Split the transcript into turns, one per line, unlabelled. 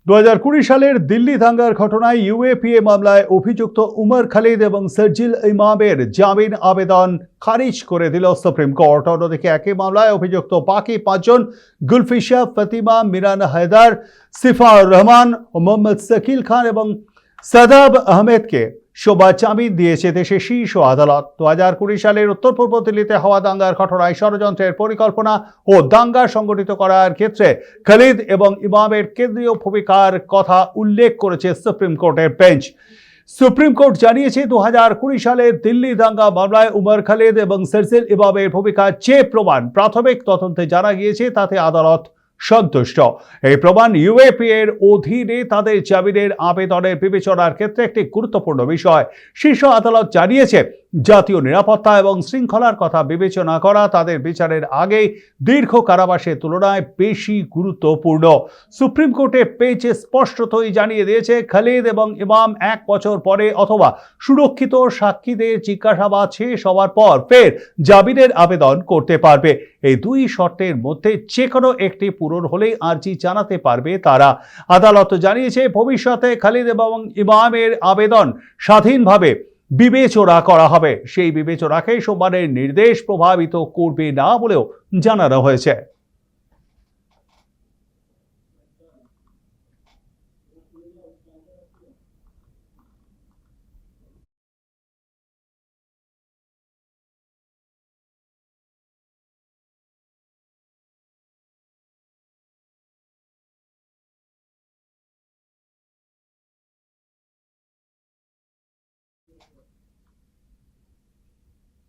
2020 সালের দিল্লি দাঙ্গার ঘটনায় ইউএপিএ মামলায় অভিযুক্ত উমর খালিদ এবং সার্জিল ইমামের জামিন আবেদন খারিজ করে দিল সুপ্রিম কোর্ট। অন্যদিকে একই মামলায় অভিযুক্ত বাকি পাঁচজন গুলফিশা, ফাতিমা, মিরান হায়দার, সিফাউর রহমান, মোহাম্মদ শাকিল খান এবং সাদাব আহমেদকে সোমবার জামিন দিয়েছে দেশের শীর্ষ আদালত। 2020 সালের উত্তর পূর্ব দিল্লিতে হওয়া দাঙ্গার ঘটনায় ষড়যন্ত্রের পরিকল্পনা ও দাঙ্গা সংগঠিত করার ক্ষেত্রে খালিদ এবং ইমামের কেন্দ্রীয় ভূমিকার কথা উল্লেখ করেছে সুপ্রিম কোর্টের বেঞ্চ। সুপ্রিম কোর্ট জানিয়েছে 2020 সালে দিল্লি দাঙ্গা মামলায় উমর খালিদ এবং সার্জিল ইমামের ভূমিকার যে প্রমাণ প্রাথমিক তদন্তে জানা গিয়েছে তাতে আদালত সন্তুষ্ট। এই প্রমাণ ইউএপি এর অধীনে তাদের জামিনের আবেদনের বিবেচনার ক্ষেত্রে একটি গুরুত্বপূর্ণ বিষয়। শীর্ষ আদালত জানিয়েছে জাতীয় নিরাপত্তা এবং শৃঙ্খলার কথা বিবেচনা করা তাদের বিচারের আগে দীর্ঘ কারাবাসের তুলনায় বেশি গুরুত্বপূর্ণ। সুপ্রিম কোর্টের বেঞ্চ স্পষ্টতই জানিয়ে দিয়েছে খালিদ এবং ইমাম 1 বছর পরে অথবা সুরক্ষিত সাক্ষীদের জিজ্ঞাসাবাদ শেষ হওয়ার পর ফের জামিনের আবেদন করতে পারবে। এই দুই শর্তের মধ্যে যে কোনো একটি পূরণ হলেই আর্জি জানাতে পারবে তারা। আদালত জানিয়েছে ভবিষ্যতে খালিদ এবং ইমামের আবেদন স্বাধীনভাবে বিবেচনা করা হবে। সেই বিবেচনাকে সোমবারের নির্দেশ প্রভাবিত করবে না বলেও জানানো হয়েছে।